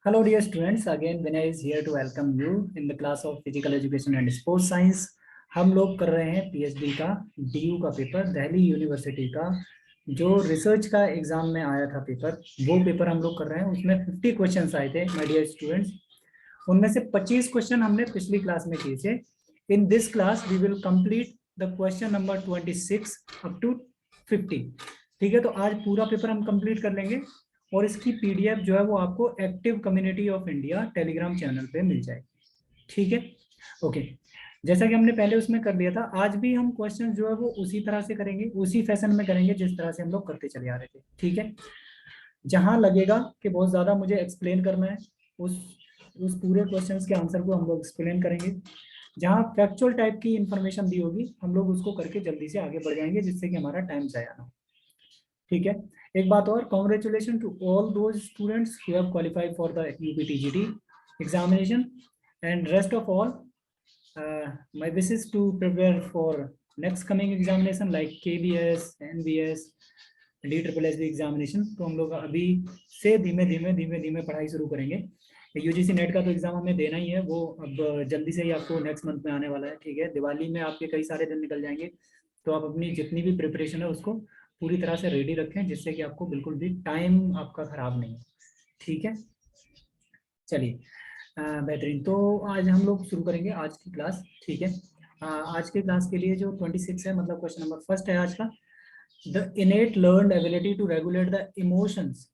Hello dear students, again Vinay is here to welcome you in the class of Physical Education and Sports Science। हम लोग कर रहे हैं PhD का DU का पेपर, दिल्ली यूनिवर्सिटी का जो रिसर्च का एग्जाम में आया था पेपर, वो पेपर हम लोग कर रहे हैं। उसमें 50 क्वेश्चंस आए थे माय डियर स्टूडेंट्स। उनमें से 25 क्वेश्चन हमने पिछली क्लास में किए थे। In this class we will complete the question number 26 up to 50। ठीक है, तो आज पूरा पेपर हम कंप्लीट कर लेंगे और इसकी पीडीएफ जो है वो आपको active community of India Telegram channel पे मिल जाएगी। ठीक है, ओके। जैसा कि हमने पहले उसमें कर लिया था, आज भी हम क्वेश्चन जो है वो उसी तरह से करेंगे, उसी फैशन में करेंगे जिस तरह से हम लोग करते चले आ रहे थे। ठीक है, जहां लगेगा कि बहुत ज्यादा मुझे एक्सप्लेन करना है, उस पूरे क्वेश्चंस के आंसर को हम लोग एक्सप्लेन करेंगे। जहां फैक्चुअल टाइप की इंफॉर्मेशन दी होगी हम लोग उसको करके जल्दी से आगे बढ़ जाएंगे, जिससे कि हमारा टाइम जाया ना हो। ठीक है, एक बात और, congratulation to all those students who have qualified for the UPTGT examination and rest of all my wish is to prepare for next coming examination like KBS, NBS, DSSB examination. तो हम लोग अभी से धीमे धीमे पढ़ाई शुरू करेंगे। यूजीसी नेट का तो एग्जाम हमें देना ही है, वो अब जल्दी से ही आपको नेक्स्ट मंथ में आने वाला है। ठीक है, दिवाली में आपके कई सारे दिन निकल जाएंगे, तो आप अपनी जितनी भी प्रिपरेशन है उसको पूरी तरह से रेडी रखें, जिससे कि आपको बिल्कुल भी टाइम आपका खराब नहीं हो। ठीक है, चलिए बेहतरीन। तो आज हम लोग शुरू करेंगे आज की क्लास। ठीक है, आज की क्लास के लिए जो 26 है, मतलब क्वेश्चन नंबर फर्स्ट है आज का। The innate learned ability to regulate the emotions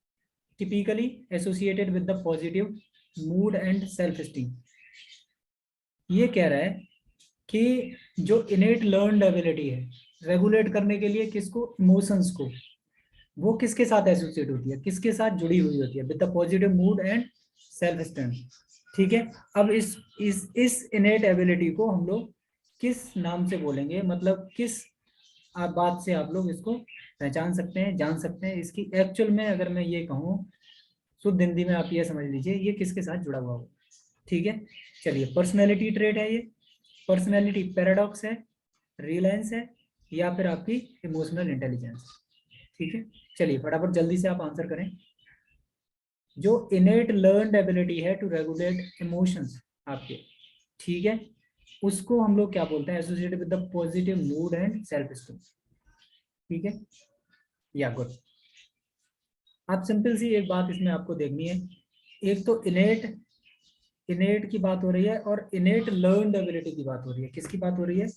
typically associated with the positive mood and self-esteem। ये कह रहा है कि जो innate learned ability है रेगुलेट करने के लिए किसको, इमोशंस को, वो किसके साथ एसोसिएट होती है, किसके साथ जुड़ी हुई होती है, with the positive mood and self esteem. ठीक है, अब इस innate एबिलिटी को हम लोग किस नाम से बोलेंगे, मतलब किस बात से आप लोग इसको पहचान सकते हैं, जान सकते हैं। इसकी एक्चुअल में अगर मैं ये कहूँ शुद्ध हिंदी में, आप ये समझ लीजिए ये किसके साथ जुड़ा हुआ हो। ठीक है, चलिए, पर्सनैलिटी ट्रेट है ये, पर्सनैलिटी पैराडॉक्स है, रिलायंस है, या फिर आपकी इमोशनल इंटेलिजेंस। ठीक है, चलिए फटाफट जल्दी से आप आंसर करें। जो इनेट लर्नड एबिलिटी है टू रेगुलेट इमोशंस आपके, ठीक है, उसको हम लोग क्या बोलते हैं, associated with the positive mood and self esteem. ठीक है, या गुड। आप सिंपल सी एक बात इसमें आपको देखनी है, एक तो इनेट की बात हो रही है और इनेट लर्नड एबिलिटी की बात हो रही है। किसकी बात हो रही है,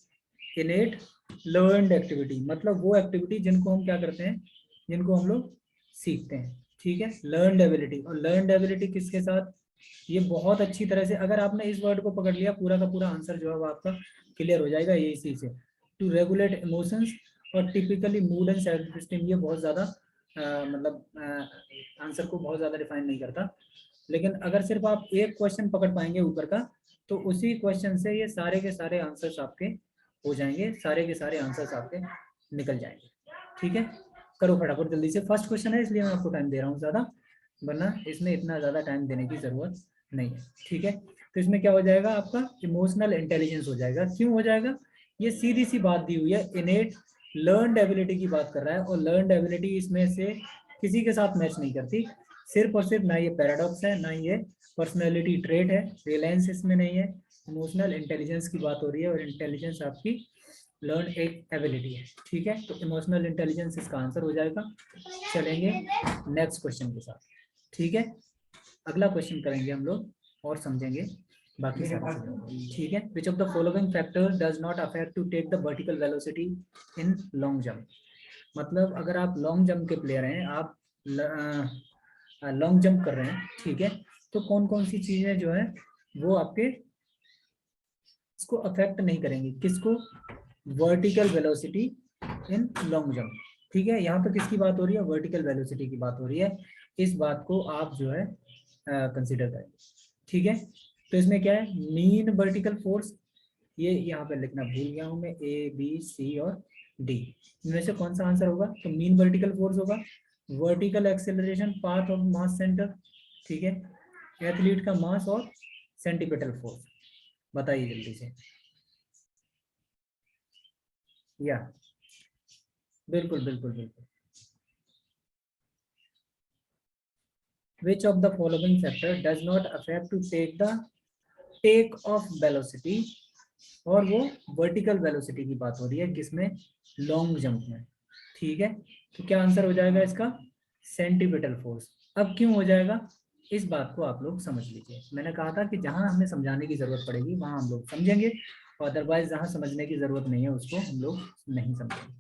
इनेट लर्नड एक्टिविटी, मतलब वो एक्टिविटी जिनको हम क्या करते हैं, जिनको हम लोग सीखते हैं। ठीक है, लर्नड एबिलिटी, और लर्नड एबिलिटी किसके साथ, ये बहुत अच्छी तरह से अगर आपने इस वर्ड को पकड़ लिया, पूरा का पूरा आंसर जो है वो आपका क्लियर हो जाएगा। ये इसी से, टू रेगुलेट इमोशंस और typically mood and self esteem. ये बहुत ज़्यादा मतलब आंसर को बहुत ज़्यादा डिफाइन नहीं करता, लेकिन अगर सिर्फ आप एक क्वेश्चन पकड़ पाएंगे ऊपर का, तो उसी क्वेश्चन से ये सारे के सारे आंसर्स आपके हो जाएंगे, सारे के सारे आंसर्स आपके निकल जाएंगे। ठीक है, करो फटाफट जल्दी से। फर्स्ट क्वेश्चन है इसलिए मैं आपको टाइम दे रहा हूँ ज़्यादा, वरना इसमें इतना ज़्यादा टाइम देने की ज़रूरत नहीं है। ठीक है, तो इसमें क्या हो जाएगा, आपका इमोशनल इंटेलिजेंस हो जाएगा। क्यों हो जाएगा, ये सीधी सी बात दी हुई है, इनेट लर्नड एबिलिटी की बात कर रहा है, और लर्नड एबिलिटी इसमें से किसी के साथ मैच नहीं करती। सिर्फ और सिर्फ ना ये पैराडॉक्स है, ना ये पर्सनैलिटी ट्रेट है, रिलायंस इसमें नहीं है। इमोशनल इंटेलिजेंस की बात हो रही है, और इंटेलिजेंस आपकी लर्न एक एबिलिटी है। ठीक है, तो इमोशनल इंटेलिजेंस इसका आंसर हो जाएगा। चलेंगे नेक्स्ट क्वेश्चन के साथ। ठीक है, अगला क्वेश्चन करेंगे हम लोग और समझेंगे बाकी सारी चीजें। ठीक है, which of the following factor does not affect to take the vertical velocity in long jump. मतलब अगर आप लॉन्ग जंप के प्लेयर हैं, आप लॉन्ग जंप कर रहे हैं, ठीक है, तो कौन कौन सी चीजें जो है वो आपके इसको अफेक्ट नहीं करेंगी, किसको, vertical velocity in long jump. ठीक है, यहाँ पे किसकी बात हो रही है, वर्टिकल वेलोसिटी की बात हो रही है। इस बात को आप जो है कंसिडर करेंगे। ठीक है, तो इसमें क्या है, मीन वर्टिकल फोर्स, ये यहाँ पे लिखना भूल गया हूँ मैं, ए बी सी और डी, इनमें से कौन सा आंसर होगा, तो मीन वर्टिकल फोर्स होगा, vertical acceleration path of mass centre, ठीक है, एथलीट का मास, और सेंटीपिटल फोर्स। बताइए जल्दी से। या बिल्कुल बिल्कुल बिल्कुल, which of the following factor does not affect to take off velocity, और वो वर्टिकल वेलोसिटी की बात हो रही है किसमें, लॉन्ग जंप में। ठीक है, तो क्या आंसर हो जाएगा इसका, सेंट्रीपिटल फोर्स। अब क्यों हो जाएगा, इस बात को आप लोग समझ लीजिए। मैंने कहा था कि जहां हमें समझाने की जरूरत पड़ेगी वहां हम लोग समझेंगे, और अदरवाइज जहां समझने की जरूरत नहीं है उसको हम लोग नहीं समझेंगे।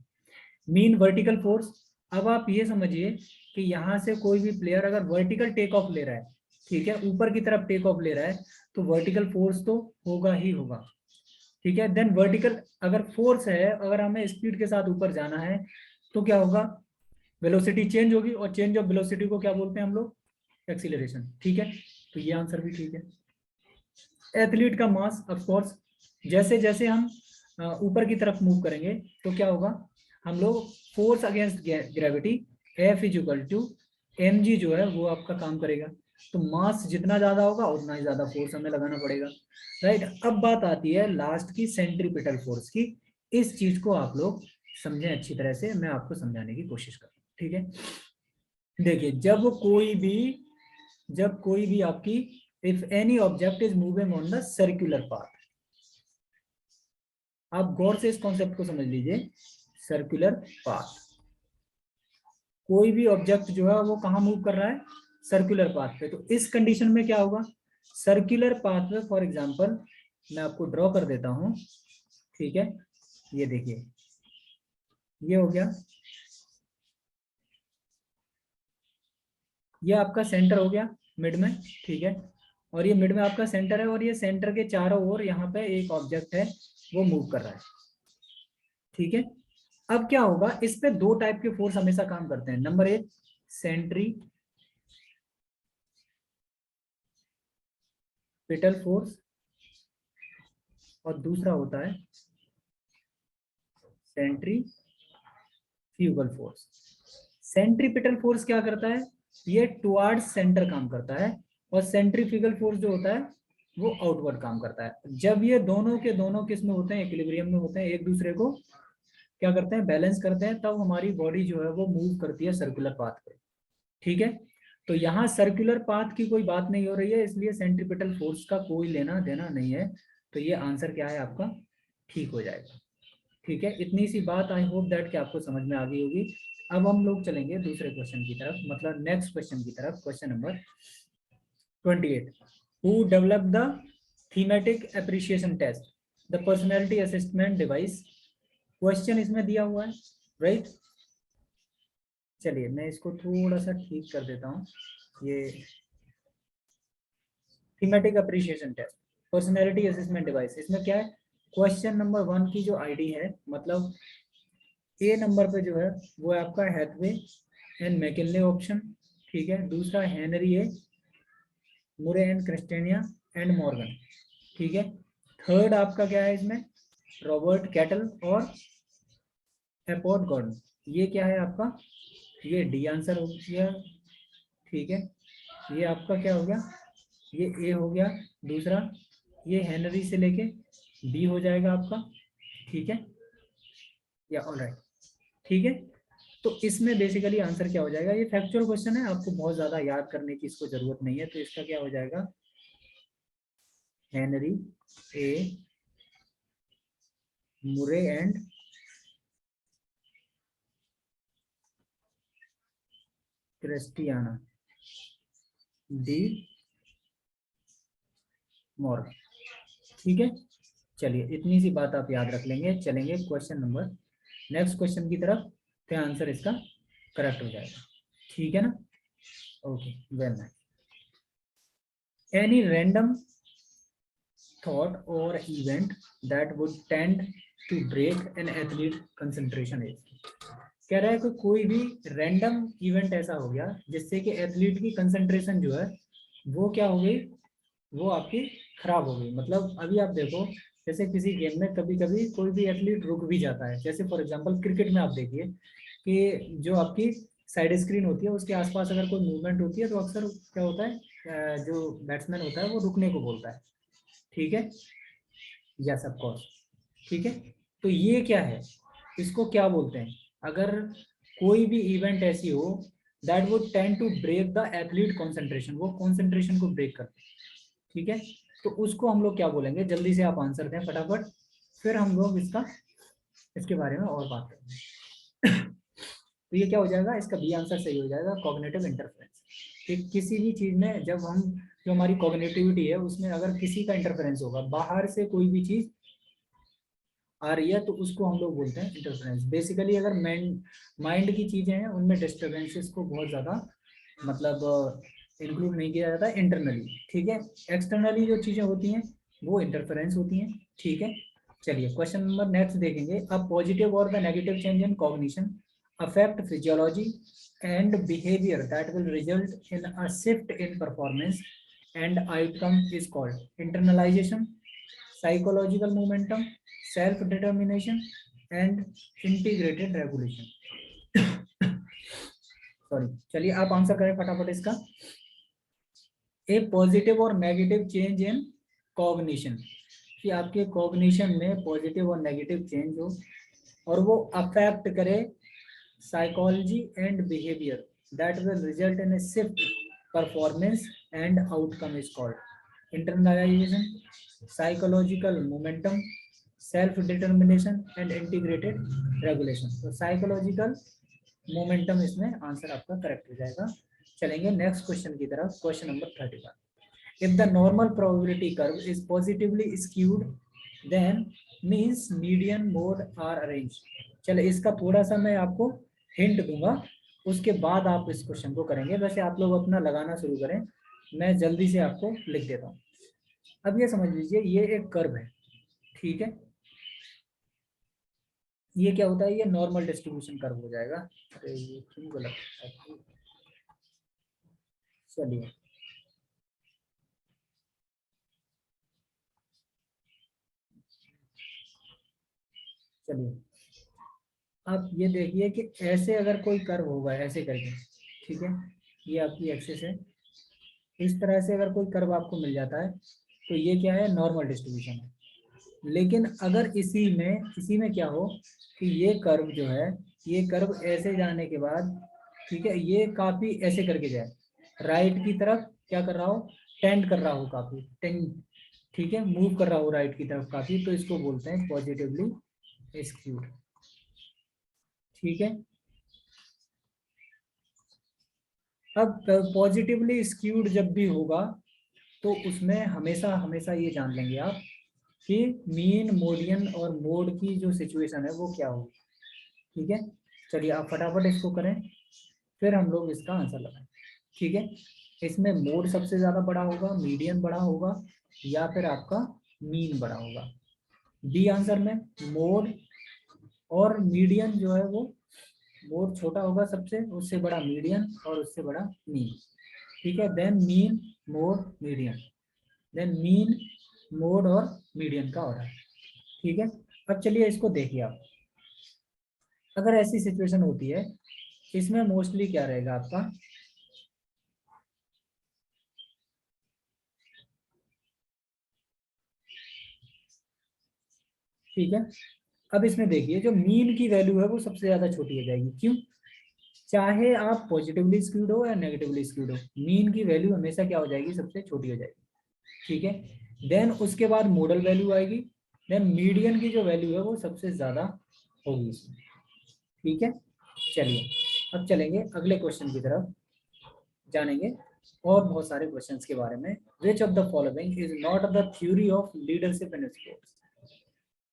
मीन वर्टिकल फोर्स, अब आप ये समझिए कि यहाँ से कोई भी प्लेयर अगर वर्टिकल टेक ऑफ ले रहा है, ठीक है, ऊपर की तरफ टेक ऑफ ले रहा है, तो वर्टिकल फोर्स तो होगा ही होगा। ठीक है, देन वर्टिकल अगर फोर्स है, अगर हमें स्पीड के साथ ऊपर जाना है तो क्या होगा, वेलोसिटी चेंज होगी, और चेंज ऑफ वेलोसिटी को क्या बोलते हैं हम लोग, एक्सीलरेशन। ठीक है, तो ये आंसर भी ठीक है। एथलीट का मास, ऑफ कोर्स जैसे जैसे हम ऊपर की तरफ मूव करेंगे तो क्या होगा, हम लोग force against gravity F is equal to M G जो है वो आपका काम करेगा। तो मास जितना ज्यादा होगा उतना ही ज्यादा फोर्स हमें लगाना पड़ेगा, राइट। अब बात आती है लास्ट की, सेंट्रीपिटल फोर्स की। इस चीज को आप लोग समझें अच्छी तरह से, मैं आपको समझाने की कोशिश करूँ। ठीक है, देखिए जब कोई भी आपकी, if any object is moving on the circular path, आप गौर से इस कॉन्सेप्ट को समझ लीजिए, सर्कुलर पाथ, कोई भी ऑब्जेक्ट जो है वो कहाँ मूव कर रहा है, सर्कुलर पाथ पे। तो इस कंडीशन में क्या होगा, सर्कुलर पाथ पे फॉर एग्जांपल मैं आपको ड्रॉ कर देता हूं। ठीक है, ये देखिए, ये हो गया, ये आपका सेंटर हो गया मिड में। ठीक है, और ये मिड में आपका सेंटर है, और ये सेंटर के चारों ओर यहाँ पे एक ऑब्जेक्ट है वो मूव कर रहा है। ठीक है, अब क्या होगा, इस पे दो टाइप के फोर्स हमेशा काम करते हैं। नंबर एक, सेंट्रीपिटल फोर्स, और दूसरा होता है सेंट्रीफ्यूगल फोर्स। सेंट्रीपिटल फोर्स क्या करता है, ये टुवार्ड्स सेंटर काम करता है, और सेंट्रीफ्यूगल फोर्स जो होता है वो आउटवर्ड काम करता है। जब ये दोनों के दोनों किस में होते हैं, इक्विलिब्रियम में होते हैं, एक दूसरे को क्या करते हैं, बैलेंस करते हैं, तब हमारी बॉडी जो है वो मूव करती है सर्कुलर पाथ पे। ठीक है, तो यहाँ सर्कुलर पाथ की कोई बात नहीं हो रही है, इसलिए सेंट्रीपिटल फोर्स का कोई लेना देना नहीं है। तो ये आंसर क्या है आपका, ठीक हो जाएगा। ठीक है, इतनी सी बात, आई होप दैट कि आपको समझ में आ गई होगी। अब हम लोग चलेंगे दूसरे क्वेश्चन की तरफ, मतलब नेक्स्ट क्वेश्चन की तरफ, question number 28। Who develop the thematic appreciation test, the personality assessment device. Question इसमें दिया हुआ है, राइट। चलिए मैं इसको थोड़ा सा ठीक कर देता हूँ। ये thematic appreciation test, personality assessment device, इसमें क्या है, क्वेश्चन नंबर 1 की जो आईडी है, मतलब ए नंबर पे जो है वो है आपका हैथवे एंड मैकिन्ले ऑप्शन। ठीक है, दूसरा हेनरी ए, मुरे एंड क्रिस्टेनिया एंड मॉर्गन। ठीक है, थर्ड आपका क्या है इसमें, रॉबर्ट कैटल और एपॉड गॉर्डन। ये क्या है आपका, ये डी आंसर हो गया। ठीक है, ये आपका क्या हो गया, ये ए हो गया दूसरा, ये हेनरी से लेके बी हो जाएगा आपका। ठीक है, या ऑलराइट। ठीक है, तो इसमें बेसिकली आंसर क्या हो जाएगा, ये फैक्चुअल क्वेश्चन है, आपको बहुत ज्यादा याद करने की इसको जरूरत नहीं है। तो इसका क्या हो जाएगा, हेनरी ए, मुरे एंड क्रिस्टियाना, डी मॉर्गन। ठीक है, चलिए इतनी सी बात आप याद रख लेंगे। चलेंगे क्वेश्चन नंबर, नेक्स्ट क्वेश्चन की तरफ, तो आंसर इसका करेक्ट हो जाएगा। ठीक है ना, okay, well nice. Any random thought or event that would tend to break an athlete concentration is। कह रहा है कि कोई भी रैंडम इवेंट ऐसा हो गया जिससे कि एथलीट की कंसंट्रेशन जो है वो क्या हो गई, वो आपकी खराब हो गई। मतलब अभी आप देखो, जैसे किसी गेम में कभी कभी कोई भी एथलीट रुक भी जाता है। जैसे फॉर एग्जांपल क्रिकेट में आप देखिए कि जो आपकी साइड स्क्रीन होती है उसके आसपास अगर कोई मूवमेंट होती है तो अक्सर क्या होता है, जो बैट्समैन होता है वो रुकने को बोलता है। ठीक है, यस ऑफ कोर्स। ठीक है, तो ये क्या है, इसको क्या बोलते हैं, अगर कोई भी इवेंट ऐसी हो that would tend to break the athlete concentration, वो कॉन्सेंट्रेशन को ब्रेक करते हैं, ठीक है। तो उसको हम लोग क्या बोलेंगे, जल्दी से आप आंसर दें फटाफट, फिर हम लोग इसके बारे में और बात करेंगे। तो ये क्या हो जाएगा, इसका बी आंसर सही हो जाएगा, कॉग्निटिव इंटरफेरेंस। कि किसी भी चीज में जब हम, जो हमारी कॉग्निटिविटी है उसमें अगर किसी का इंटरफेरेंस होगा, बाहर से कोई भी चीज आ रही है, तो उसको हम लोग बोलते हैं इंटरफेरेंस। बेसिकली अगर माइंड की चीजें हैं उनमें डिस्टर्बेंसेस को बहुत ज्यादा मतलब इंक्लूड नहीं किया जाता इंटरनली, ठीक है। एक्सटर्नली जो चीजें होती हैं वो इंटरफेरेंस होती हैं, ठीक है। चलिए क्वेश्चन नंबर नेक्स्ट देखेंगे। अब पॉजिटिव और the negative change in cognition affect physiology and behavior that will result in a shift in performance and outcome is called internalization, psychological momentum, self determination and integrated regulation। Sorry, चलिए आप answer करें फटाफट इसका। ए positive और negative change in cognition, कि आपके cognition में positive और नेगेटिव चेंज हो और वो अफेक्ट करे psychology and behavior that will result in a shift performance and outcome is called internalization, psychological momentum, self determination and integrated regulation। तो psychological momentum इसमें आंसर आपका करेक्ट हो जाएगा। चलेंगे नेक्स्ट क्वेश्चन की तरफ, question number 31। if the normal probability curve is positively skewed then means median mode are arranged। चलो इसका थोड़ा सा मैं आपको हिंट दूंगा, उसके बाद आप इस क्वेश्चन को करेंगे। वैसे आप लोग अपना लगाना शुरू करें, मैं जल्दी से आपको लिख देता हूँ। अब ये समझ लीजिए, ये एक कर्व है, ठीक है। ये क्या होता है, ये नॉर्मल डिस्ट्रीब्यूशन कर्व हो जाएगा। अरे ये क्यों गलत है? चलिए चलिए आप ये देखिए कि ऐसे अगर कोई कर्व होगा ऐसे करके, ठीक है, ये आपकी एक्सिस है, इस तरह से अगर कोई कर्व आपको मिल जाता है तो ये क्या है, नॉर्मल डिस्ट्रीब्यूशन है। लेकिन अगर इसी में क्या हो कि ये कर्व जो है, ये कर्व ऐसे जाने के बाद, ठीक है, ये काफी ऐसे करके जाए, राइट की तरफ क्या कर रहा हो, टेंड कर रहा हो, काफी टेंड, ठीक है, मूव कर रहा हो राइट की तरफ काफी, तो इसको बोलते हैं पॉजिटिवली स्क्यूड, ठीक है। अब पॉजिटिवली स्क्यूड जब भी होगा तो उसमें हमेशा हमेशा ये जान लेंगे आप कि मीन, मोडियन और मोड की जो सिचुएशन है वो क्या होगी, ठीक है। चलिए आप फटाफट इसको करें, फिर हम लोग इसका आंसर लगाएं, ठीक है। इसमें मोड सबसे ज्यादा बड़ा होगा, मीडियन बड़ा होगा या फिर आपका मीन बड़ा होगा। बी आंसर में मोड और मीडियन जो है वो, मोड छोटा होगा सबसे, उससे बड़ा मीडियन और उससे बड़ा मीन, ठीक है। Then mean, mode, median, then mean, mode और मीडियन का ऑर्डर, ठीक है। अब चलिए इसको देखिए आप, अगर ऐसी सिचुएशन होती है, इसमें मोस्टली क्या रहेगा आपका, ठीक है। अब इसमें देखिए जो मीन की वैल्यू है वो सबसे ज्यादा छोटी हो जाएगी, क्यों, चाहे आप पॉजिटिवली स्क्यूड हो या नेगेटिवली स्क्यूड हो, मीन की वैल्यू हमेशा क्या हो जाएगी, सबसे छोटी हो जाएगी, ठीक है। देन उसके बाद मॉडल वैल्यू आएगी, देन मीडियन की जो वैल्यू है वो सबसे ज्यादा होगी इसमें, ठीक है। चलिए अब चलेंगे अगले क्वेश्चन की तरफ, जानेंगे और बहुत सारे क्वेश्चंस के बारे में। विच of the following is not the theory of leadership in sports,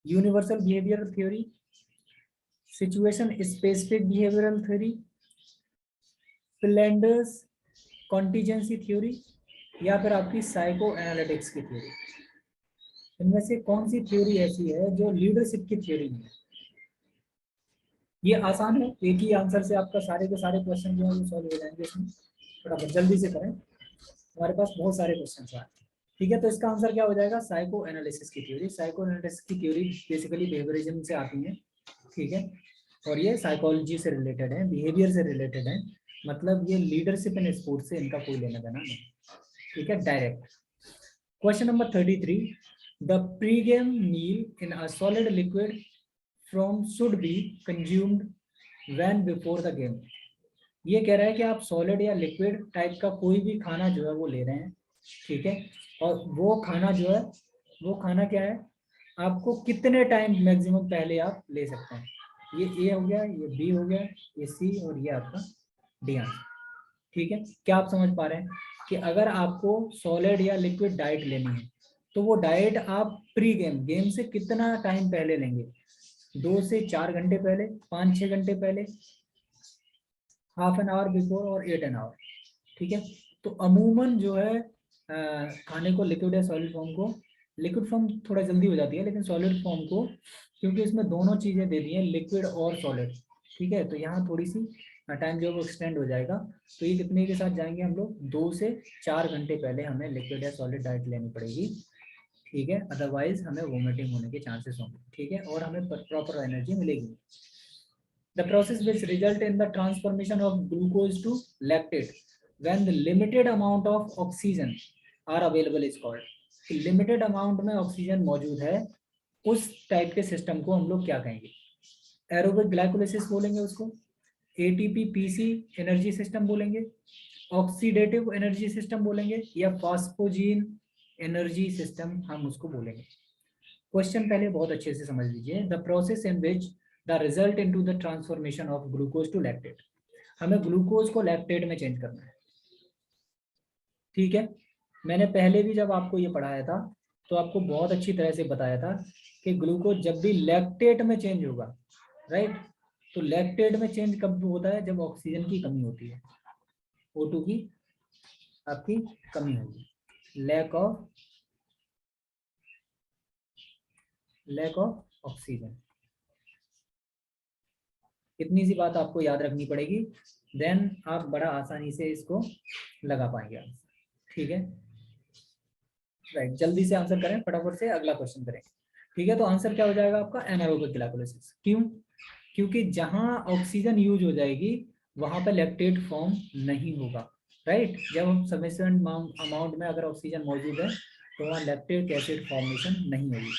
universal behavioural theory, situation specific behavioural theory, Flanders contingency theory या फिर आपकी साइको एनालिटिक्स की थ्योरी। इनमें से कौन सी थ्योरी ऐसी है जो लीडरशिप की थ्योरी नहीं है। ये आसान है, एक ही आंसर से आपका सारे के सारे क्वेश्चन जो है वो सॉल्व हो जाएंगे इसमें। थोड़ा जल्दी से करें, हमारे पास बहुत सारे क्वेश्चन हैं, ठीक है। तो इसका आंसर क्या हो जाएगा, साइको एनालिसिस की थ्योरी। साइको एनालिसिस की थ्योरी बेसिकली बिहेवियरिज्म से आती है, ठीक है, और ये साइकोलॉजी से रिलेटेड है, बिहेवियर से रिलेटेड है, मतलब ये लीडरशिप इन स्पोर्ट्स से इनका कोई लेना देना नहीं, ठीक है, direct. Question number 33, the pre game meal in a solid liquid from should be consumed when before the game। ये कह रहा है कि आप सॉलिड या लिक्विड टाइप का कोई भी खाना जो है वो ले रहे हैं, ठीक है, और वो खाना जो है, वो खाना क्या है, आपको कितने टाइम मैक्सिमम पहले आप ले सकते हैं। ये ए हो गया, ये बी हो गया, ये सी, और ये आपका डी आंसर। ठीक है, क्या आप समझ पा रहे हैं कि अगर आपको सॉलिड या लिक्विड डाइट लेनी है तो वो डाइट आप प्री गेम, गेम से कितना टाइम पहले लेंगे, 2 से 4 घंटे पहले, 5-6 घंटे पहले, हाफ एन आवर बिफोर, और 8 एन आवर। ठीक है, तो अमूमन जो है खाने को लिक्विड या सॉलिड फॉर्म को, लिक्विड फॉर्म थोड़ा जल्दी हो जाती है, लेकिन सॉलिड फॉर्म को, क्योंकि इसमें दोनों चीज़ें दे दी हैं, लिक्विड और सॉलिड, ठीक है, तो यहाँ थोड़ी सी टाइम जो है वो एक्सटेंड हो जाएगा। तो ये कितने के साथ जाएंगे हम लोग, 2 से 4 घंटे पहले हमें लिक्विड या सॉलिड डाइट लेनी पड़ेगी, ठीक है, अदरवाइज हमें वोमिटिंग होने के चांसेस होंगे, ठीक है, और हमें प्रॉपर एनर्जी मिलेगी। The process which result in the transformation of glucose to lactate when the limited amount of oxygen are available is called. Limited amount में ऑक्सीजन मौजूद है, उस टाइप के सिस्टम को हम लोग क्या कहेंगे, एरोबिक ग्लाइकोलाइसिस बोलेंगे उसको, एटीपी पीसी एनर्जी सिस्टम बोलेंगे, ऑक्सीडेटिव एनर्जी सिस्टम बोलेंगे, या फास्फोजीन एनर्जी सिस्टम हम उसको बोलेंगे। क्वेश्चन पहले बहुत अच्छे से समझ लीजिए। The process in which the result into the transformation of glucose to lactate, हमें ग्लूकोज को लैक्टेट में चेंज करना है, ठीक है। मैंने पहले भी जब आपको ये पढ़ाया था तो आपको बहुत अच्छी तरह से बताया था कि ग्लूकोज जब भी लैक्टेट में चेंज होगा, राइट, तो लैक्टेट में चेंज कब होता है, जब ऑक्सीजन की कमी होती है, O2 की आपकी कमी होगी, लैक ऑफ ऑक्सीजन। इतनी सी बात आपको याद रखनी पड़ेगी, देन आप बड़ा आसानी से इसको लगा पाएंगे आंसर, ठीक है। राइट, जल्दी से आंसर करें, फटाफट से अगला क्वेश्चन करें, ठीक है। तो आंसर क्या हो जाएगा आपका, एनारोबिक ग्लाइकोलाइसिस। क्यों, क्योंकि जहां ऑक्सीजन यूज हो जाएगी वहां पर लैक्टेट फॉर्म नहीं होगा, राइट। जब हम सफिशिएंट अमाउंट में अगर ऑक्सीजन मौजूद है तो वहाँ लैक्टिक एसिड फॉर्मेशन नहीं होगी,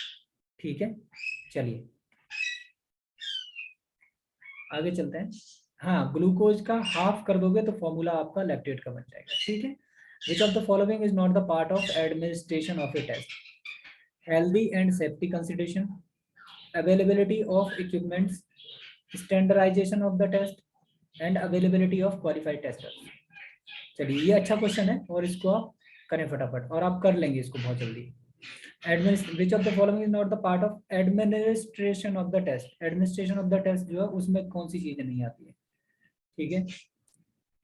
ठीक है। चलिए आगे चलते हैं। हाँ, ग्लूकोज का हाफ कर दोगे तो फॉर्मूला आपका लैक्टेट का बन जाएगा, ठीक है। Which of the following is not the part of administration of a test, healthy and safety consideration, availability of equipments, standardisation of the test and availability of qualified testers. चलिए ये अच्छा question है और इसको आप करें फटाफट, और आप कर लेंगे इसको बहुत जल्दी। Which of the following is not the part of administration of the test, administration of the test जो है उसमें कौन सी चीजें नहीं आती है, ठीक है।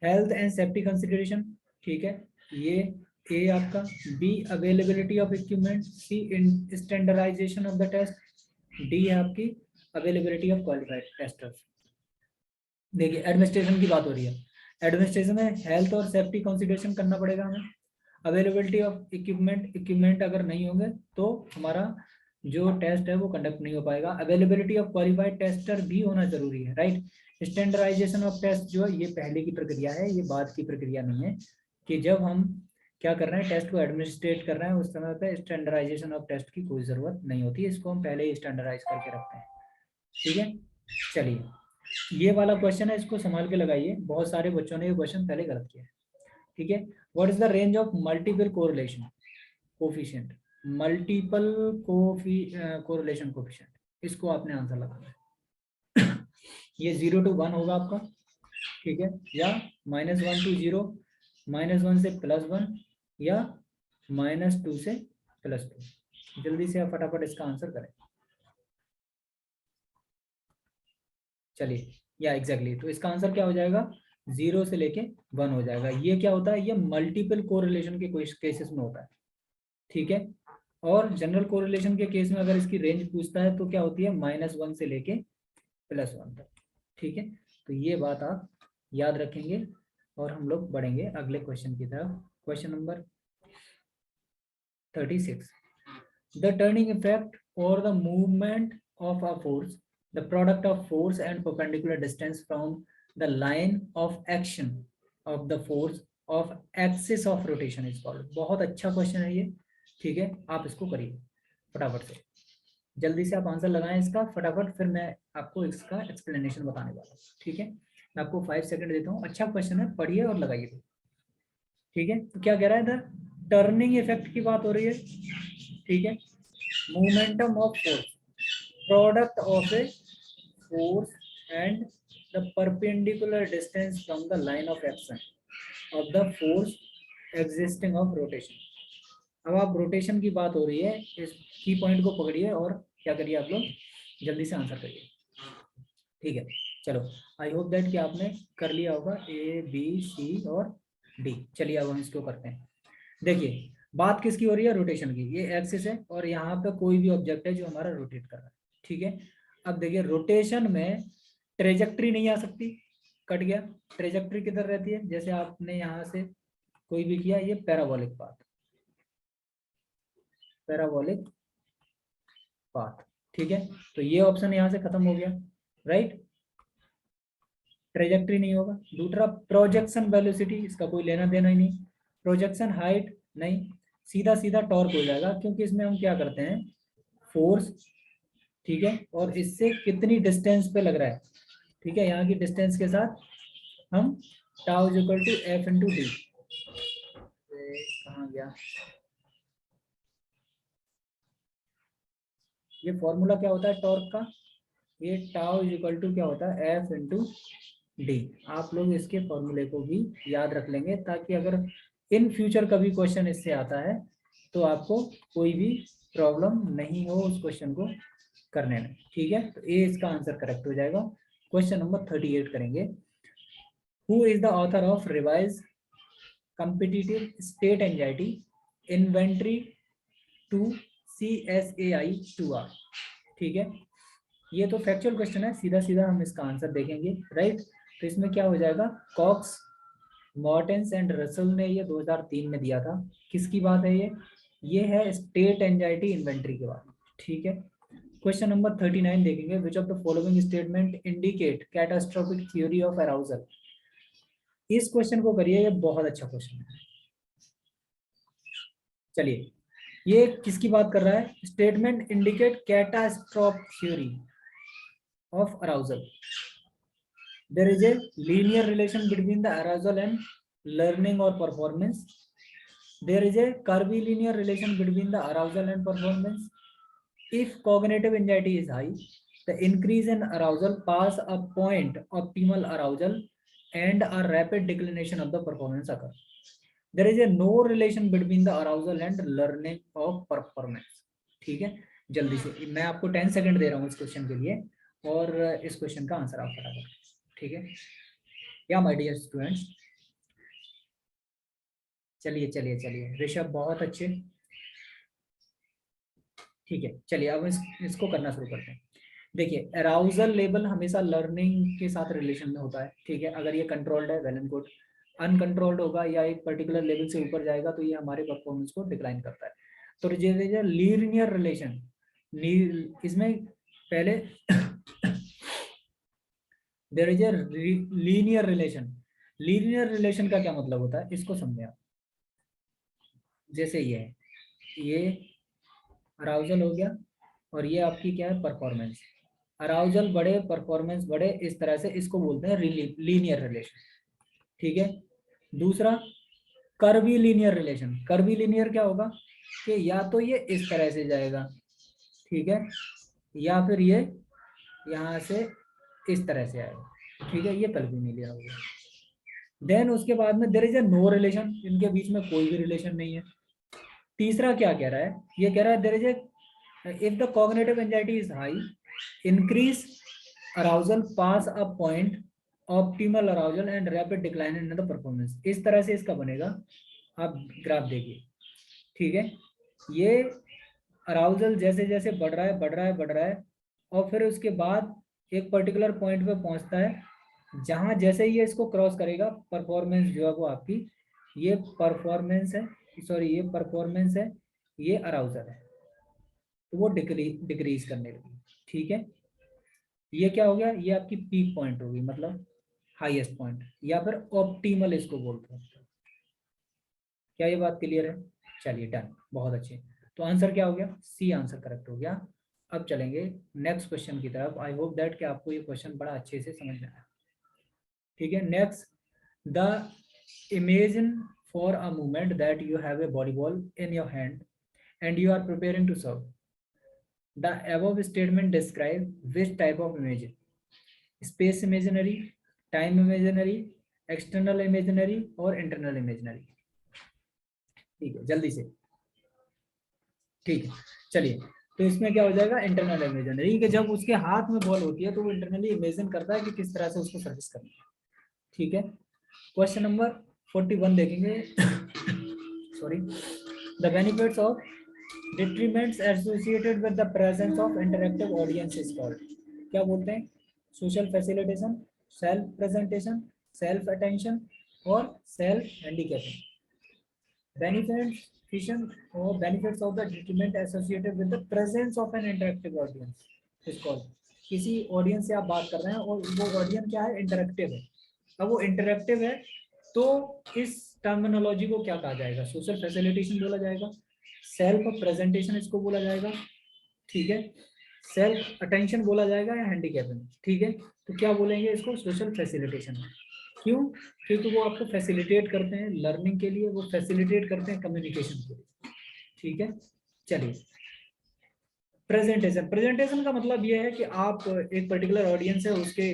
हेल्थ एंड सेफ्टी कंसिडरेशन, ठीक है, ये ए आपका, B availability of equipment, C standardisation of the test, D है आपकी अवेलेबिलिटी ऑफ क्वालिफाइड टेस्टर्स। देखिए एडमिनिस्ट्रेशन की बात हो रही है, एडमिनिस्ट्रेशन में हेल्थ और सेफ्टी कंसिडरेशन करना पड़ेगा हमें, अवेलेबिलिटी ऑफ इक्विपमेंट, इक्विपमेंट अगर नहीं होंगे तो हमारा जो टेस्ट है वो कंडक्ट नहीं हो पाएगा, अवेलेबिलिटी ऑफ क्वालिफाइड टेस्टर भी होना जरूरी है, राइट। स्टैंडर्डाइजेशन ऑफ टेस्ट जो है ये पहले की प्रक्रिया है, ये बाद की प्रक्रिया नहीं है, कि जब हम क्या कर रहे हैं, टेस्ट को एडमिनिस्ट्रेट कर रहे हैं उस समय पे स्टैंडर्डाइजेशन ऑफ टेस्ट की कोई जरूरत नहीं होती है, इसको हम पहले ही स्टैंडर्डाइज करके रखते हैं, ठीक है। चलिए ये वाला क्वेश्चन है, इसको संभाल के लगाइए, बहुत सारे बच्चों ने ये क्वेश्चन पहले गलत किया है, ठीक है। What is the range of multiple correlation coefficient, multiple correlation coefficient, इसको आपने आंसर लगाना है। ये 0 to 1 होगा आपका, ठीक है, या -1 to 0, -1 से +1, या -2 से +2। जल्दी से आप फटाफट इसका आंसर करें। चलिए या एग्जैक्टली तो इसका आंसर क्या हो जाएगा, 0 से लेके 1 हो जाएगा। ये क्या होता है, ये मल्टीपल कोरिलेशन के केसेस में होता है, ठीक है। और जनरल कोरिलेशन के केस में अगर इसकी रेंज पूछता है तो क्या होती है, -1 से लेके +1 तक, ठीक है। तो ये बात आप याद रखेंगे और हम लोग बढ़ेंगे अगले क्वेश्चन की तरफ। Question number 36, the turning effect और the movement of a force, the product of force and perpendicular distance from the line of action of the force of axis of rotation is called. बहुत अच्छा question है ये, ठीक है, आप इसको करिए फटाफट से, जल्दी से आप आंसर लगाएं इसका फटाफट, फिर मैं आपको इसका एक्सप्लेनेशन बताने वाला हूँ, ठीक है। मैं आपको 5 सेकंड देता हूँ, अच्छा क्वेश्चन है, पढ़िए और लगाइए। ठीक है, तो क्या कह रहा है इधर, टर्निंग इफेक्ट की बात हो रही है। ठीक है, momentum of force, product of A force and the perpendicular distance from the line of action of the force existing of rotation। अब आप रोटेशन की बात हो रही है, इस की पॉइंट को पकड़िए और क्या करिए आप लोग, जल्दी से आंसर करिए। ठीक है, चलो, आई होप दैट कि आपने कर लिया होगा ए बी सी और डी। चलिए अब हम इसको करते हैं। देखिए बात किसकी हो रही है, रोटेशन की। ये एक्सिस है और यहाँ पे कोई भी ऑब्जेक्ट है जो हमारा रोटेट कर रहा है। ठीक है, अब देखिए रोटेशन में ट्रेजेक्ट्री नहीं आ सकती, कट गया। ट्रेजेक्ट्री किधर रहती है, जैसे आपने यहाँ से कोई भी किया, ये पैराबोलिक पाथ, पैराबोलिक पाथ। ठीक है, तो ये ऑप्शन यहाँ से खत्म हो गया, राइट, ट्रेजेक्ट्री नहीं होगा। दूसरा प्रोजेक्शन वेलोसिटी, इसका कोई लेना देना ही नहीं। प्रोजेक्शन हाइट नहीं, सीधा सीधा टॉर्क हो जाएगा, क्योंकि इसमें हम क्या करते हैं, फोर्स, ठीक है, और इससे कितनी डिस्टेंस पे लग रहा है। ठीक है, यहाँ की डिस्टेंस के साथ हम tau is equal to F into D, कहाँ गया ये फॉर्मूला, क्या होता है टॉर्क का, ये टाउ इज इक्वल टू क्या होता है, एफ इंटू डी। आप लोग इसके फॉर्मूले को भी याद रख लेंगे, ताकि अगर इन फ्यूचर कभी क्वेश्चन इससे आता है तो आपको कोई भी प्रॉब्लम नहीं हो उस क्वेश्चन को करने में। ठीक है, तो ए इसका आंसर करेक्ट हो जाएगा। क्वेश्चन नंबर 38 करेंगे। Who is the author of revise competitive state anxiety inventory to CSAI 2R। ठीक है, ये तो फैक्चुअल क्वेश्चन है, सीधा सीधा हम इसका आंसर देखेंगे, राइट। तो इसमें क्या हो जाएगा, कॉक्स, मॉर्टेंस एंड रसल ने ये 2003 में दिया था। किसकी बात है ये है स्टेट एंजाइटी इन्वेंट्री के बारे में। ठीक है, क्वेश्चन नंबर 39 देखेंगे। विच of the following statement indicate catastrophic theory of arousal. इस क्वेश्चन को करिए, ये बहुत अच्छा क्वेश्चन है। चलिए, ये किसकी बात कर रहा है, statement indicate catastrophe theory of arousal. There is a linear relation between the arousal and learning और performance. There is a curvilinear relation between the arousal and performance. If cognitive anxiety is high, the increase in arousal pass a point optimal arousal and a rapid declination of the performance occur. There is a no relation between the arousal and learning of performance। ठीक है, जल्दी से मैं आपको 10 second दे रहा हूँ इस question के लिए, और इस क्वेश्चन का आंसर आप फटाफट। ठीक है, या माय डियर स्टूडेंट्स, चलिए चलिए चलिए, ऋषभ बहुत अच्छे। ठीक है, चलिए अब इसको करना शुरू करते हैं। देखिए, अराउजल लेवल हमेशा लर्निंग के साथ रिलेशन में होता है। ठीक है, अगर ये कंट्रोल्ड है वेल एंड गुड, अनकंट्रोल्ड होगा या एक पर्टिकुलर लेवल से ऊपर जाएगा तो ये हमारे परफॉर्मेंस को डिक्लाइन करता है। तो ये लीनियर रिलेशन, इसमें पहले there is a linear relation. Linear relation का क्या मतलब होता है, इसको समझे आप। जैसे ये है, ये अराउजल हो गया और ये आपकी क्या है, परफॉर्मेंस। अराउजल बढ़े, परफॉर्मेंस बढ़े, इस तरह से इसको बोलते हैं लीनियर रिलेशन। ठीक है, दूसरा curvy linear relation. Curvy linear क्या होगा कि या तो ये इस तरह से जाएगा, ठीक है, या फिर ये यहाँ से इस तरह से आएगा। ठीक है, ये कर्वी लीनियर हो गया। देन उसके बाद में there is a no relation, इनके बीच में कोई भी रिलेशन नहीं है। तीसरा क्या कह रहा है, ये कह रहा है there is a if the cognitive anxiety is high, increase arousal pass a point optimal arousal and rapid decline in the performance। इस तरह से इसका बनेगा, आप ग्राफ देखिए। ठीक है, ये अराउजल जैसे जैसे बढ़ रहा है बढ़ रहा है बढ़ रहा है, और फिर उसके बाद एक पर्टिकुलर पॉइंट पे पहुंचता है, जहां जैसे ही ये इसको क्रॉस करेगा, परफॉर्मेंस जो है वो आपकी, ये परफॉर्मेंस है, सॉरी ये परफॉर्मेंस है, ये अराउजल है, तो वो डिक्रीज करने लगी। ठीक है, ये क्या हो गया, ये आपकी पीक पॉइंट होगी, मतलब हाईएस्ट पॉइंट, या फिर ऑप्टिमल इसको बोलते हैं। क्या ये बात क्लियर है, चलिए डन, बहुत अच्छे। तो आंसर क्या हो गया, सी आंसर करेक्ट हो गया। अब चलेंगे नेक्स्ट क्वेश्चन की तरफ। आई होप दैट कि आपको ये क्वेश्चन बड़ा अच्छे से समझ में आया। ठीक है। Next, the imagine for a moment that you have a volleyball in your hand and you are preparing to serve. The above statement describe which type of image? Space imaginary, time imaginary, external imaginary और internal imaginary. ठीक है, जल्दी से। ठीक है, चलिए, तो इसमें क्या हो जाएगा, इंटरनल इमेजिनरी, कि जब उसके हाथ में बॉल होती है तो वो इंटरनली इमेजिन करता है कि किस तरह से उसको सर्विस करनी है। ठीक है। क्वेश्चन नंबर 41 देखेंगे। Sorry, the benefits of detriments associated with the presence of interactive audience is called, क्या बोलते हैं, social facilitation, self presentation, self attention और सेल्फ हैंडीकैपिंग। बेनिफिट्स और benefits of the detriment associated with the presence of an interactive audience is called, किसी audience से आप बात कर रहे हैं और वो ऑडियंस क्या है, इंटरेक्टिव है। अब वो इंटरेक्टिव है तो इस टर्मिनोलॉजी को क्या कहा जाएगा, सोशल फैसिलिटेशन बोला जाएगा, सेल्फ प्रेजेंटेशन इसको बोला जाएगा, ठीक है, सेल्फ अटेंशन बोला जाएगा या हैंडीकैपिंग। ठीक है, तो क्या बोलेंगे इसको, सोशल फैसिलिटेशन। क्यों, क्योंकि वो आपको फैसिलिटेट करते हैं लर्निंग के लिए, वो फैसिलिटेट करते हैं कम्युनिकेशन के लिए। ठीक है, चलिए, प्रेजेंटेशन। प्रेजेंटेशन का मतलब ये है कि आप एक पर्टिकुलर ऑडियंस है उसके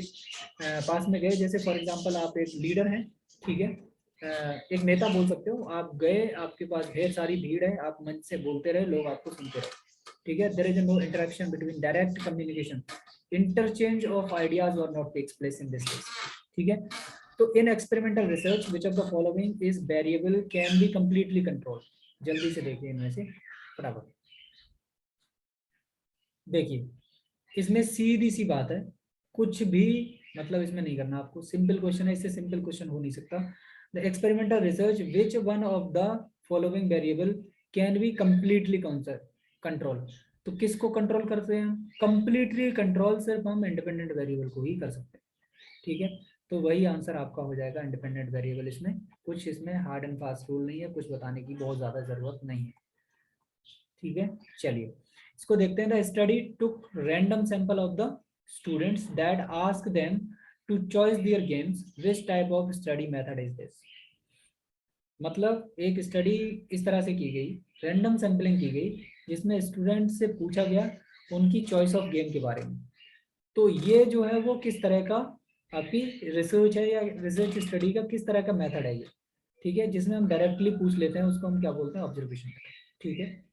पास में गए, जैसे फॉर एग्जांपल आप एक लीडर हैं, ठीक है, एक नेता बोल सकते हो, आप गए, आपके पास ढेर सारी भीड़ है, आप मंच से बोलते रहे, लोग आपको सुनते रहे। ठीक है, there is no interaction between direct communication, interchange of ideas और not takes place in this case. ठीक है, तो in experimental research which of the following is variable can be completely control. जल्दी से देखिए इनमें से फटाफट। देखिए, इसमें सीधी सी बात है, कुछ भी मतलब इसमें नहीं करना आपको, सिंपल क्वेश्चन है, इससे सिंपल क्वेश्चन हो नहीं सकता। The experimental research which one of the following variable can be completely control. तो किसको कंट्रोल करते हैं, कंप्लीटली कंट्रोल सिर्फ हम इंडिपेंडेंट वेरिएबल को ही कर सकते हैं। ठीक है, तो वही आंसर आपका हो जाएगा, इंडिपेंडेंट वेरिएबल। इसमें कुछ, इसमें हार्ड एंड फास्ट रूल नहीं है, कुछ बताने की बहुत ज्यादा जरूरत नहीं है। ठीक है, चलिए इसको देखते हैं। The study took random sample of the students that ask them to choice their games, which type of study method is this. मतलब एक स्टडी इस तरह से की गई, रैंडम सैंपलिंग की गई, जिसमें स्टूडेंट से पूछा गया उनकी चॉइस ऑफ गेम के बारे में। तो ये जो है वो किस तरह का आपकी रिसर्च है या रिसर्च स्टडी का किस तरह का मेथड है ये। ठीक है, जिसमें हम डायरेक्टली पूछ लेते हैं उसको हम क्या बोलते हैं, ऑब्जर्वेशन मेथड। ठीक है,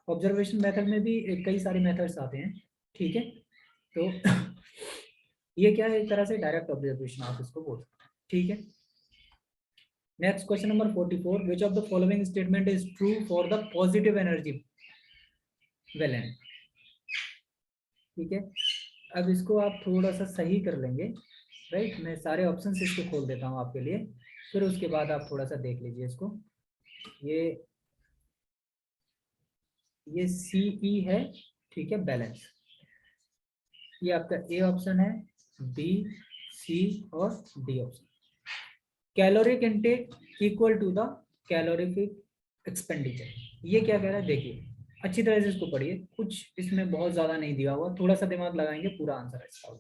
ऑब्जर्वेशन मेथड में भी कई सारे मेथड्स आते हैं। ठीक है, तो ये क्या है, एक तरह से डायरेक्ट ऑब्जर्वेशन आप इसको बोल सकते हैं। ठीक है, next question number 44, which of the following statement is true for the positive energy balance. ठीक है, अब इसको आप थोड़ा सा सही कर लेंगे, राइट। मैं सारे ऑप्शन इसको खोल देता हूँ आपके लिए, फिर उसके बाद आप थोड़ा सा देख लीजिए इसको। ये CE है, ठीक है, बैलेंस। ये आपका ए ऑप्शन है, B, C और D option. Caloric intake equal to the calorific expenditure, ये क्या कह रहा है, देखिए अच्छी तरह से इसको पढ़िए, कुछ इसमें बहुत ज्यादा नहीं दिया हुआ, थोड़ा सा दिमाग लगाएंगे पूरा आंसर है इसका।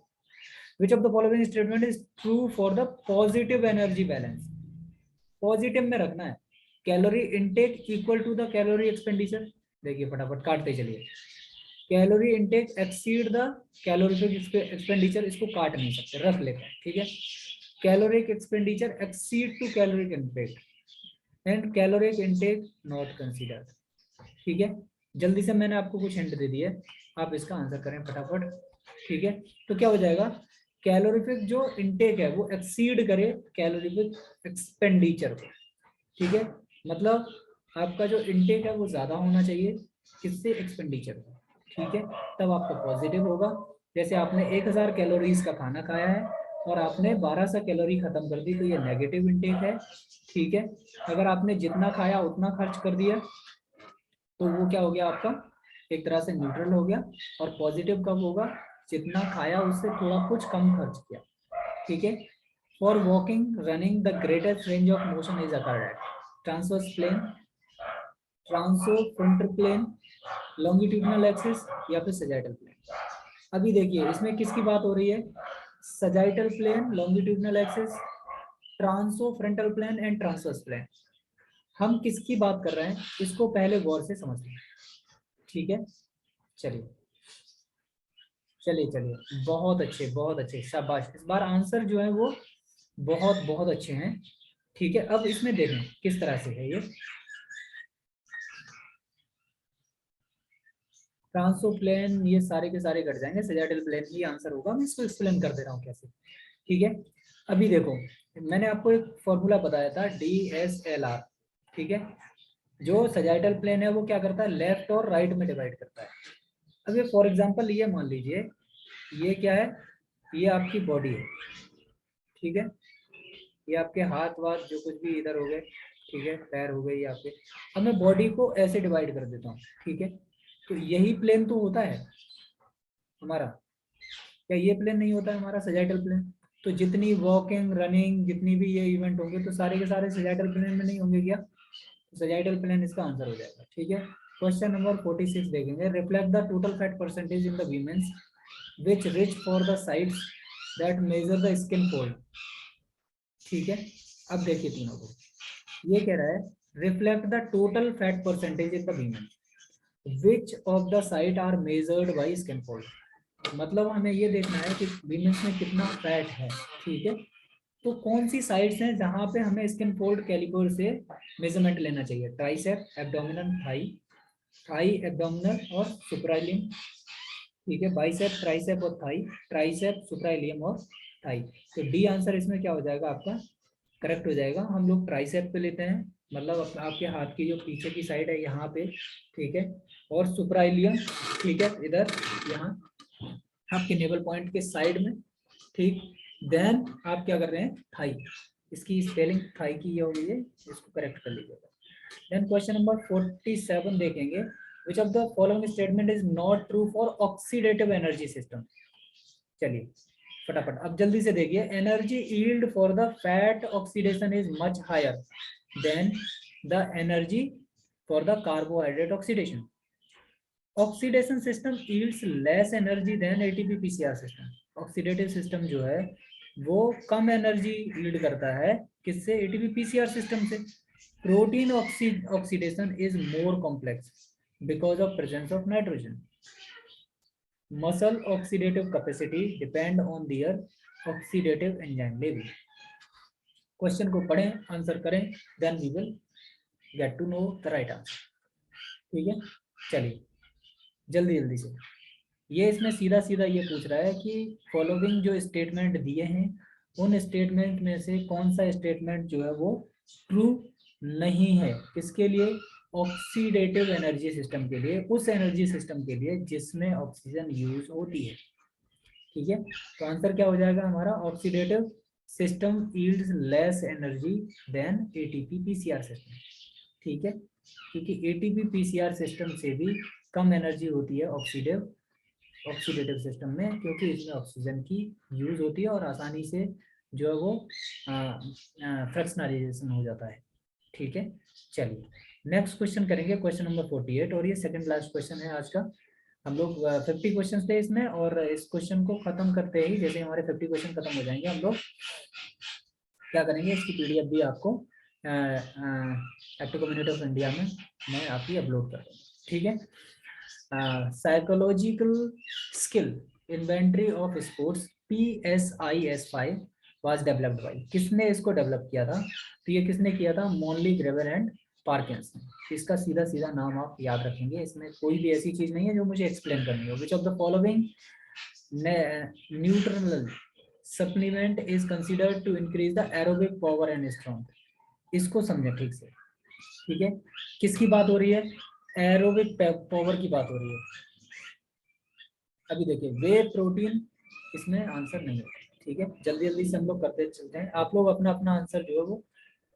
Which of the following statement is true for the positive energy balance? Positive में रखना है, calorie intake equal to the calorie expenditure. देखिए फटाफट काटते चलिए, calorie intake exceed the calorific expenditure, इसको काट नहीं सकते, रख लेते हैं। ठीक है, caloric expenditure exceed to caloric intake and caloric intake not considered. ठीक है, जल्दी से मैंने आपको कुछ हिंट दे दिए, आप इसका आंसर करें फटाफट। ठीक है, तो क्या हो जाएगा, कैलोरीफिक जो इनटेक है वो एक्सीड करे कैलोरीफिक एक्सपेंडिचर को। ठीक है, मतलब आपका जो इनटेक है वो ज्यादा होना चाहिए किससे, एक्सपेंडिचर को। ठीक है, तब आपका पॉजिटिव होगा। जैसे आपने 1000 कैलोरीज का खाना खाया है और आपने 1200 कैलोरी खत्म कर दी, तो ये नेगेटिव इनटेक है। ठीक है, अगर आपने जितना खाया उतना खर्च कर दिया तो वो क्या हो गया, आपका एक तरह से न्यूट्रल हो गया। और पॉजिटिव कब होगा, जितना खाया उससे थोड़ा कुछ कम खर्च किया। ठीक है, for walking running the greatest range of motion is occurred at transverse plane, transfrontal plane, longitudinal axis या फिर सजाइटल प्लेन। अभी देखिए इसमें किसकी बात हो रही है, sagittal plane, longitudinal axis transfrontal plane and transverse plane. हम किसकी बात कर रहे हैं इसको पहले गौर से समझ लें, ठीक है। चलिए चलिए चलिए, बहुत अच्छे, शाबाश। इस बार आंसर जो है वो बहुत बहुत अच्छे हैं, ठीक है। अब इसमें देखें किस तरह से है ये। ट्रांसो प्लेन ये सारे के सारे कट जाएंगे, सजाइडल प्लेन ही आंसर होगा। मैं इसको एक्सप्लेन कर दे रहा हूँ कैसे, ठीक है। अभी देखो मैंने आपको एक फॉर्मूला बताया था DSLR, ठीक है। जो सजाइडल प्लेन है वो क्या करता है, लेफ्ट और राइट में डिवाइड करता है। अब ये फॉर एग्जांपल ये मान लीजिए ये क्या है, ये आपकी बॉडी है, ठीक है। ये आपके हाथ वाथ जो कुछ भी इधर हो गए, ठीक है, पैर हो गए ये आपके। अब मैं बॉडी को ऐसे डिवाइड कर देता हूँ, ठीक है। तो यही प्लेन तो होता है हमारा, क्या ये प्लेन नहीं होता है हमारा सजाइटल प्लेन? तो जितनी वॉकिंग रनिंग जितनी भी ये इवेंट होंगे तो सारे के सारे सजाइटल प्लेन में नहीं होंगे क्या? तो सजाइटल प्लेन इसका आंसर हो जाएगा, ठीक है। क्वेश्चन नंबर 46 देखेंगे। Reflect the total fat percentage in the women's which reach for the sides that measure the skin fold, ठीक है। अब देखिए तीनों को, ये कह रहा है reflect the total fat percentage in the women which of the side are measured by skin fold। मतलब हमें ये देखना है कि वीमेंस में कितना फैट है, ठीक है। तो कौन सी साइड्स हैं जहां पे हमें स्किन फोल्ड कैलिपर से मेजरमेंट लेना चाहिए? Tricep, abdominal, thigh, thigh, abdominal और सुप्राइलियम, ठीक है। बाइसेप, ट्राइसेप और थाई, ट्राइसेप, सुप्राइलियम और थाई। तो डी आंसर इसमें क्या हो जाएगा आपका, करेक्ट हो जाएगा। हम लोग ट्राइसेप पे लेते हैं, मतलब आपके हाथ की जो पीछे की साइड है यहाँ पे, ठीक है। और सुप्राइलियम, ठीक है, इधर यहाँ आपके नेवल पॉइंट के साइड में, ठीक। देन आप क्या कर रहे हैं, थाई। इसकी स्पेलिंग थाई की ये हो गई है, इसको करेक्ट कर लीजिएगा। देन क्वेश्चन नंबर 47 देखेंगे। Which of the following statement is not true for oxidative energy system? चलिए फटाफट अब जल्दी से देखिए। Energy yield for the fat oxidation is much higher than the energy for the carbohydrate oxidation. Oxidation system yields less energy than ATP PCR system. Oxidative system जो है वो कम एनर्जी यील्ड करता है, किससे? एटीपी पीसीआर सिस्टम से। Protein oxidation is more complex because of presence of nitrogen. Muscle oxidative capacity depend on their oxidative enzyme level. Question को पढ़ें, आंसर करें, then we will get to know the right answer, ठीक है। चलिए जल्दी जल्दी से, ये इसमें सीधा सीधा ये पूछ रहा है कि फॉलोइंग जो स्टेटमेंट दिए हैं उन स्टेटमेंट में से कौन सा स्टेटमेंट जो है वो ट्रू नहीं है, किसके लिए? ऑक्सीडेटिव एनर्जी सिस्टम के लिए, उस एनर्जी सिस्टम के लिए जिसमें ऑक्सीजन यूज होती है, ठीक है। तो आंसर क्या हो जाएगा हमारा, oxidative system yields less energy than ATP PCR system, ठीक है। क्योंकि एटीपी पीसीआर सिस्टम से भी कम एनर्जी होती है ऑक्सीडेटिव सिस्टम में, क्योंकि इसमें ऑक्सीजन की यूज होती है और आसानी से जो है वो फ्रैक्शनलाइजेशन हो जाता है, ठीक है। चलिए नेक्स्ट क्वेश्चन करेंगे, क्वेश्चन नंबर 48, और ये सेकंड लास्ट क्वेश्चन है आज का। हम लोग 50 क्वेश्चन थे इसमें, और इस क्वेश्चन को खत्म करते ही जैसे हमारे 50 क्वेश्चन खत्म हो जाएंगे, हम लोग क्या करेंगे, इसकी पीडीएफ भी आपको एक्टिव कम्युनिटी ऑफ इंडिया में मैं आपकी अपलोड कर दूँगा, ठीक है। Psychological skill inventory of sports PSIS5 was developed by, किसने इसको डेवलप किया था? तो ये किसने किया था? मॉनली, ग्रेवर एंड पार्किंसन। इसका सीधा सीधा नाम आप याद रखेंगे, इसमें कोई भी ऐसी चीज नहीं है जो मुझे एक्सप्लेन करनी हो। Which of the following neutral supplement is considered to increase the aerobic power and strength? इसको समझे ठीक से, ठीक है। किसकी बात हो रही है? एरोबिक पावर की बात हो रही है। अभी देखिए वे प्रोटीन इसमें आंसर नहीं है, ठीक है। जल्दी जल्दी से हम लोग करते चलते हैं, आप लोग अपना अपना आंसर जो है वो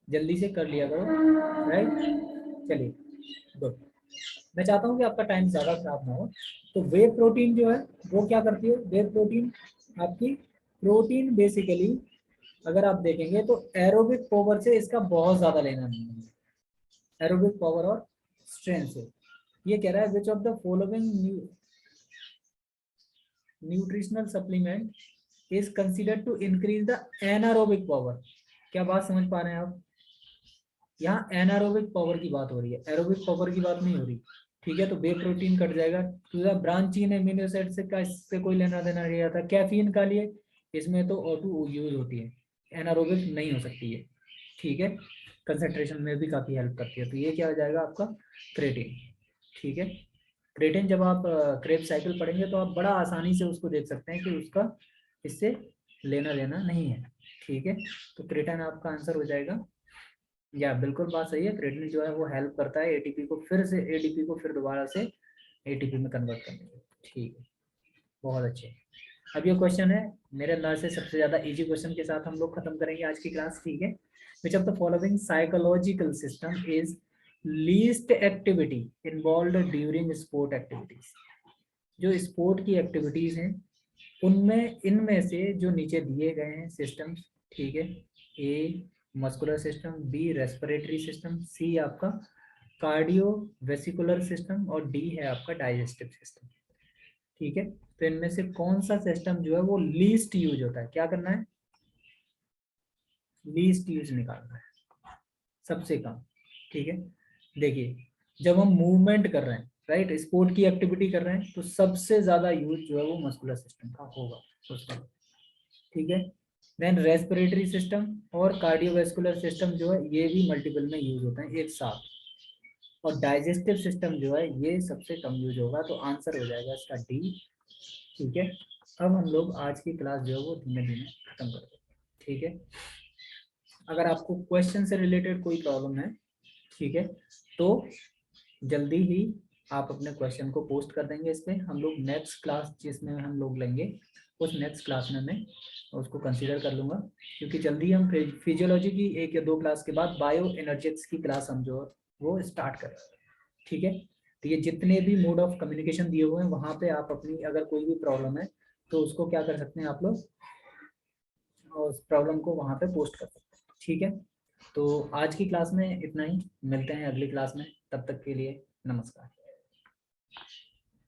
जल्दी से कर लिया करो, राइट। चलिए गुड, मैं चाहता हूँ कि आपका टाइम ज़्यादा खराब ना हो। तो वे प्रोटीन जो है वो क्या करती है? वे प्रोटीन आपकी प्रोटीन बेसिकली अगर आप देखेंगे तो एरोबिक पावर से इसका बहुत ज़्यादा लेना नहीं है, एरोबिक पावर और स्ट्रेंथ से। ये कह रहा है which of the following nutritional supplement is considered to increase the anaerobic power. क्या बात समझ पा रहे हैं आप? यहाँ एनारोबिक पावर की बात हो रही है, एरोबिक पावर की बात नहीं हो रही। ठीक है, तो बे प्रोटीन कट जाएगा, तो ब्रांचीन एमिनो एसिड से का इससे कोई लेना देना नहीं आता। कैफीन का लिए इसमें तो O2 यूज होती है, एनारोबिक नहीं हो सकती है। ठीक है, कंसंट्रेशन में भी काफी हेल्प करती है। तो ये क्या हो जाएगा आपका क्रेटिन। ठीक है, क्रेटिन जब आप क्रेब साइकिल पढ़ेंगे तो आप बड़ा आसानी से उसको देख सकते हैं कि उसका इससे लेना देना नहीं है। ठीक है, तो क्रेटिन आपका आंसर हो जाएगा। या बिल्कुल बात सही है, क्रेटिन जो है वो हेल्प करता है एटीपी को फिर से, एडीपी को फिर दोबारा से एटीपी में कन्वर्ट करने में। ठीक है, बहुत अच्छे। अब ये क्वेश्चन है मेरे अंदाज से सबसे ज्यादा इजी क्वेश्चन के साथ हम लोग खत्म करेंगे आज की क्लास। ठीक है, which of the following psychological system is least activity involve during sport activities. जो स्पोर्ट की एक्टिविटीज हैं उनमें इनमें से जो नीचे दिए गए हैं सिस्टम्स, ठीक है, A muscular system, B respiratory system, C आपका कार्डियो वेसिकुलर सिस्टम और डी है आपका डाइजेस्टिव सिस्टम। ठीक है, तो इनमें से कौन सा सिस्टम जो है वो लीस्ट यूज होता है? क्या करना है? लीस्ट यूज निकालना है, सबसे कम। ठीक है, देखिए जब हम मूवमेंट कर रहे हैं, राइट, स्पोर्ट की एक्टिविटी कर रहे हैं, तो सबसे ज्यादा यूज जो है वो मस्कुलर सिस्टम का होगा उसका। ठीक है, देन रेस्पिरेटरी सिस्टम और कार्डियोवैस्कुलर सिस्टम जो है ये भी मल्टीपल में यूज होते हैं एक साथ। और डाइजेस्टिव सिस्टम जो है ये सबसे कम यूज होगा, तो आंसर हो जाएगा इसका डी। ठीक है, अब हम लोग आज की क्लास जो है वो धीमे धीमे खत्म कर देंगे। ठीक है, अगर आपको क्वेश्चन से रिलेटेड कोई प्रॉब्लम है, ठीक है, तो जल्दी ही आप अपने क्वेश्चन को पोस्ट कर देंगे इस पे। हम लोग नेक्स्ट क्लास जिसमें हम लोग लेंगे उस नेक्स्ट क्लास में मैं उसको कंसीडर कर लूँगा, क्योंकि जल्दी हम फिजियोलॉजी की 1 या 2 क्लास के बाद बायो एनर्जेटिक्स की क्लास हम जो वो स्टार्ट करें। ठीक है, तो ये जितने भी मोड ऑफ कम्युनिकेशन दिए हुए हैं वहाँ पे आप अपनी अगर कोई भी प्रॉब्लम है तो उसको क्या कर सकते हैं आप लोग, उस प्रॉब्लम को वहाँ पे पोस्ट कर सकते हैं। ठीक है, तो आज की क्लास में इतना ही, मिलते हैं अगली क्लास में, तब तक के लिए नमस्कार।